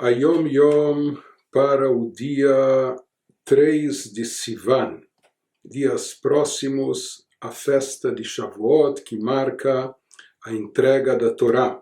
a Yom Yom para o dia 3 de Sivan, dias próximos à festa de Shavuot, que marca a entrega da Torá.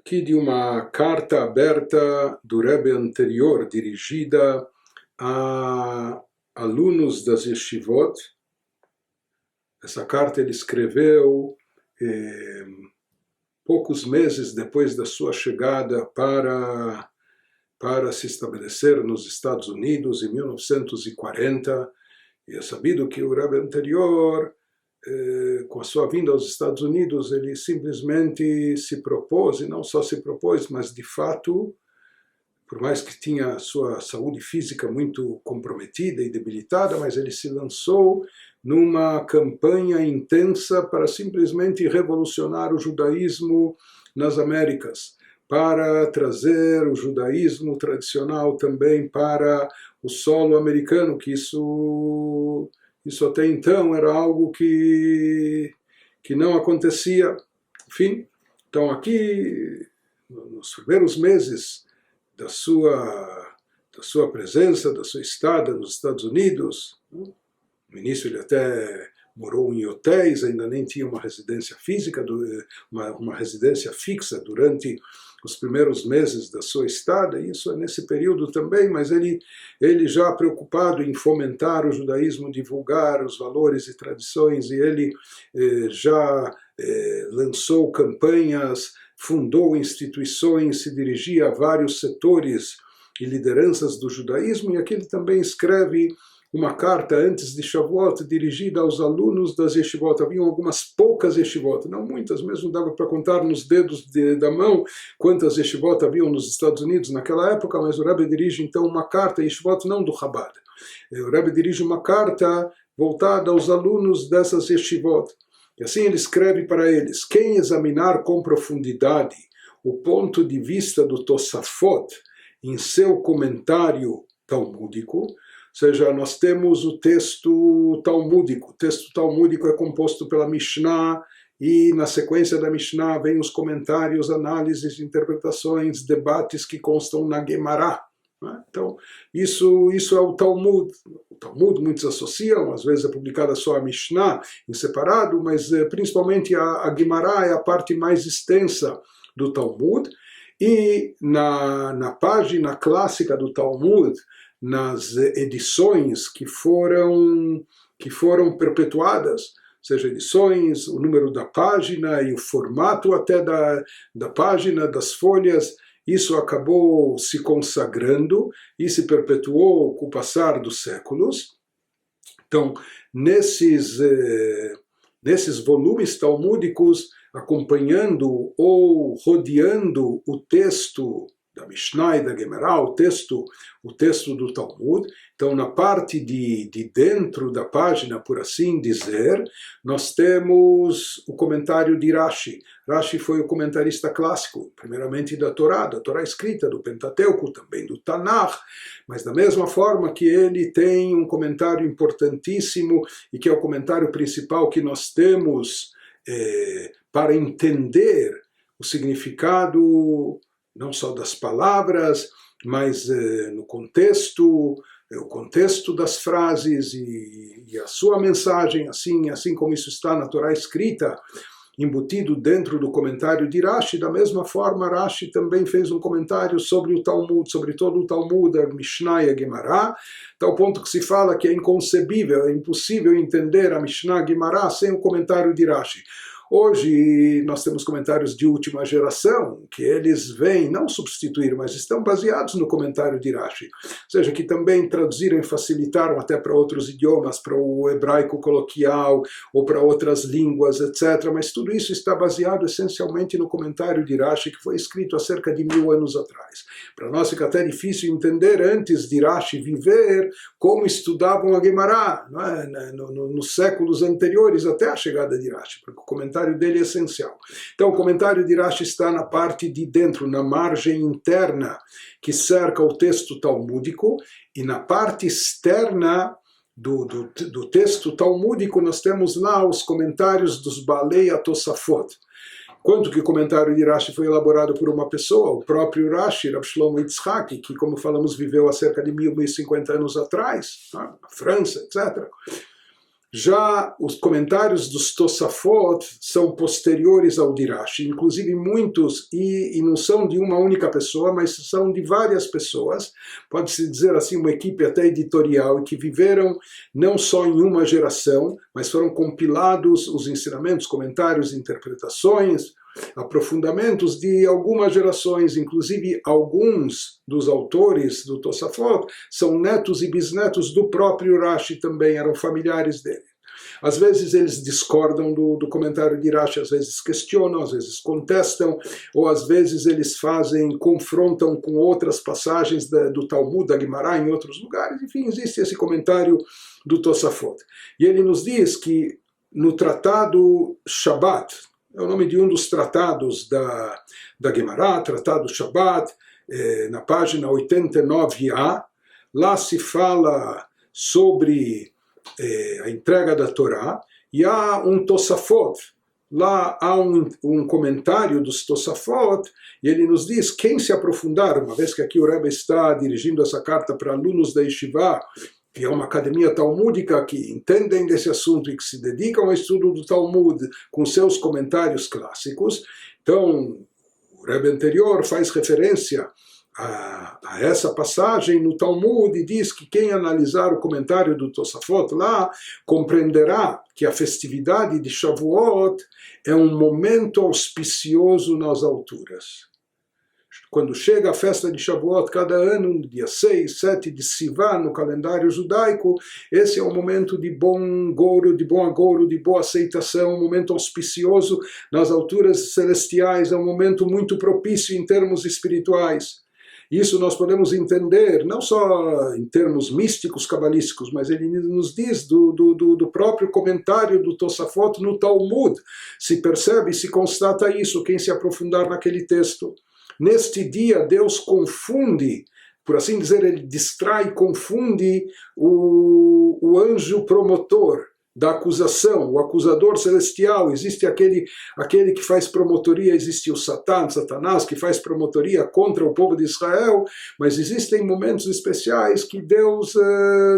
Aqui de uma carta aberta do Rebbe anterior, dirigida a alunos das yeshivot. Essa carta ele escreveu poucos meses depois da sua chegada para se estabelecer nos Estados Unidos em 1940. E é sabido que o Rebbe anterior, com a sua vinda aos Estados Unidos, ele simplesmente se propôs, e não só se propôs, mas de fato, por mais que tinha a sua saúde física muito comprometida e debilitada, mas ele se lançou numa campanha intensa para simplesmente revolucionar o judaísmo nas Américas, para trazer o judaísmo tradicional também para o solo americano, que isso até então era algo que não acontecia. Enfim, então aqui, nos primeiros meses da sua presença, da sua estada nos Estados Unidos, no início ele até morou em hotéis, ainda nem tinha uma residência física, uma residência fixa durante os primeiros meses da sua estada. Isso é nesse período também, mas ele já preocupado em fomentar o judaísmo, divulgar os valores e tradições, e ele já lançou campanhas, fundou instituições, se dirigia a vários setores e lideranças do judaísmo, e aqui ele também escreve uma carta antes de Shavuot dirigida aos alunos das yeshivot. Haviam algumas poucas yeshivot, não muitas, mesmo dava para contar nos dedos da mão quantas yeshivot haviam nos Estados Unidos naquela época, mas o Rebbe dirige então uma carta, yeshivot não do Chabad. O Rebbe dirige uma carta voltada aos alunos dessas yeshivot. E assim ele escreve para eles: quem examinar com profundidade o ponto de vista do Tosafot em seu comentário talmúdico, ou seja, nós temos o texto talmúdico. O texto talmúdico é composto pela Mishnah, e na sequência da Mishnah vem os comentários, análises, interpretações, debates que constam na Gemara. Então, isso é o Talmud. O Talmud muitos associam, às vezes é publicada só a Mishnah em separado, mas principalmente a Gemara é a parte mais extensa do Talmud. E na página clássica do Talmud, nas edições que foram perpetuadas, seja edições, o número da página e o formato até da página, das folhas, isso acabou se consagrando e se perpetuou com o passar dos séculos. Então, nesses volumes talmúdicos, acompanhando ou rodeando o texto da Mishnah e da Gemara, o texto do Talmud. Então, na parte de dentro da página, por assim dizer, nós temos o comentário de Rashi. Rashi foi o comentarista clássico, primeiramente da Torá escrita, do Pentateuco, também do Tanakh, mas da mesma forma que ele tem um comentário importantíssimo, e que é o comentário principal que nós temos para entender o significado não só das palavras, mas no contexto, o contexto das frases e a sua mensagem, assim como isso está na Torá escrita, embutido dentro do comentário de Rashi. Da mesma forma, Rashi também fez um comentário sobre o Talmud, sobre todo o Talmud, a Mishnah e a Gemara, tal ponto que se fala que é inconcebível, é impossível entender a Mishnah e a Gemara sem o comentário de Rashi. Hoje nós temos comentários de última geração, que eles vêm não substituir, mas estão baseados no comentário de Rashi. Ou seja, que também traduziram e facilitaram até para outros idiomas, para o hebraico coloquial, ou para outras línguas, etc. Mas tudo isso está baseado essencialmente no comentário de Rashi, que foi escrito há cerca de 1000 anos atrás. Para nós fica até difícil entender, antes de Rashi viver, como estudavam a Gemara, não é? Nos séculos anteriores até a chegada de Rashi, porque o comentário dele é essencial. Então, o comentário de Rashi está na parte de dentro, na margem interna que cerca o texto talmúdico, e na parte externa do texto talmúdico nós temos lá os comentários dos Balei Atosafot. quanto que o comentário de Rashi foi elaborado por uma pessoa, o próprio Rashi, Rav Shlomo Yitzhak, que, como falamos, viveu há cerca de 1050 anos atrás, na França, etc. Já os comentários dos Tosafot são posteriores ao de Rashi, inclusive muitos, e não são de uma única pessoa, mas são de várias pessoas, pode-se dizer assim, uma equipe até editorial, que viveram não só em uma geração, mas foram compilados os ensinamentos, comentários, interpretações, aprofundamentos de algumas gerações, inclusive alguns dos autores do Tosafot são netos e bisnetos do próprio Rashi também, eram familiares dele. Às vezes eles discordam do comentário de Rashi, às vezes questionam, às vezes contestam, ou às vezes eles confrontam com outras passagens do Talmud, da Guimará, em outros lugares. Enfim, existe esse comentário do Tosafot. E ele nos diz que no tratado Shabbat, é o nome de um dos tratados da Guimará, Tratado Shabbat, na página 89a, lá se fala sobre a entrega da Torá, e há um Tosafot, lá há um comentário dos Tosafot, e ele nos diz, quem se aprofundar, uma vez que aqui o Rebbe está dirigindo essa carta para alunos da Yeshiva, que é uma academia talmúdica que entendem desse assunto e que se dedicam ao estudo do Talmud com seus comentários clássicos. Então, o Rebbe anterior faz referência a essa passagem no Talmud e diz que quem analisar o comentário do Tosafot lá compreenderá que a festividade de Shavuot é um momento auspicioso nas alturas. Quando chega a festa de Shavuot cada ano, no dia 6, 7 de Sivan, no calendário judaico, esse é um momento de bom agouro, de boa aceitação, um momento auspicioso nas alturas celestiais, é um momento muito propício em termos espirituais. Isso nós podemos entender, não só em termos místicos, cabalísticos, mas ele nos diz do próprio comentário do Tosafot no Talmud. Se percebe, se constata isso, quem se aprofundar naquele texto. Neste dia, Deus confunde, por assim dizer, ele distrai, confunde o anjo promotor da acusação, o acusador celestial. Existe aquele que faz promotoria, existe o Satanás, que faz promotoria contra o povo de Israel, mas existem momentos especiais que Deus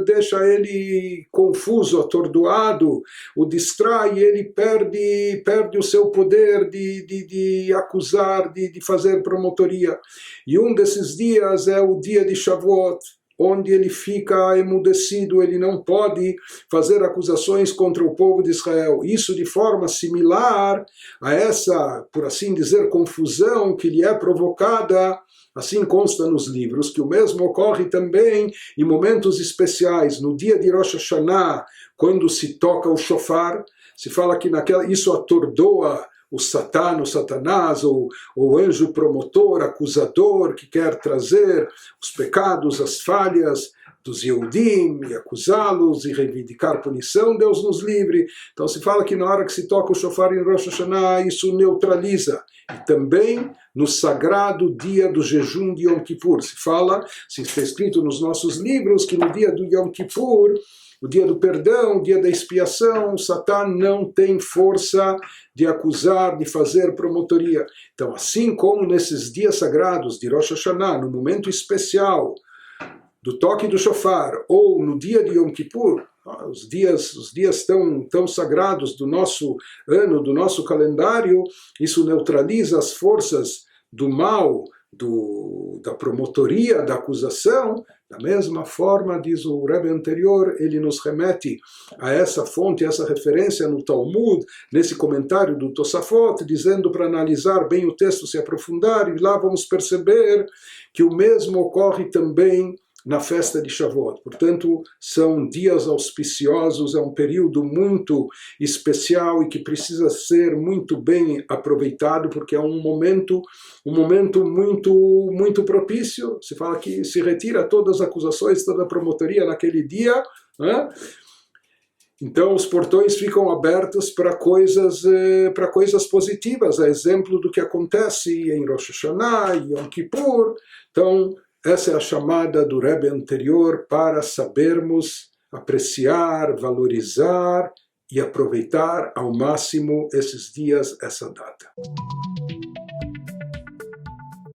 deixa ele confuso, atordoado, o distrai, e ele perde o seu poder de acusar, de fazer promotoria. E um desses dias é o dia de Shavuot, onde ele fica emudecido, ele não pode fazer acusações contra o povo de Israel. Isso de forma similar a essa, por assim dizer, confusão que lhe é provocada, assim consta nos livros, que o mesmo ocorre também em momentos especiais, no dia de Rosh Hashanah, quando se toca o shofar, se fala que isso atordoa o Satanás, ou o anjo promotor, acusador, que quer trazer os pecados, as falhas dos Yehudim, e acusá-los, e reivindicar punição, Deus nos livre. Então se fala que na hora que se toca o shofar em Rosh Hashanah, isso neutraliza. E também no sagrado dia do jejum de Yom Kippur. Se está escrito nos nossos livros, que no dia do Yom Kippur, o dia do perdão, o dia da expiação, o Satã não tem força de acusar, de fazer promotoria. Então, assim como nesses dias sagrados de Rosh Hashanah, no momento especial do toque do shofar, ou no dia de Yom Kippur, os dias tão sagrados do nosso ano, do nosso calendário, isso neutraliza as forças do mal, da promotoria, da acusação. Da mesma forma, diz o Rebbe anterior, ele nos remete a essa fonte, a essa referência no Talmud, nesse comentário do Tosafot, dizendo para analisar bem o texto, se aprofundar, e lá vamos perceber que o mesmo ocorre também na festa de Shavuot. Portanto, são dias auspiciosos, é um período muito especial e que precisa ser muito bem aproveitado, porque é um momento muito propício. Se fala que se retira todas as acusações, toda a promotoria naquele dia, né? Então os portões ficam abertos para coisas positivas, a exemplo do que acontece em Rosh Hashanah, em Yom Kippur. Então, essa é a chamada do Rebbe anterior para sabermos apreciar, valorizar e aproveitar ao máximo esses dias, essa data.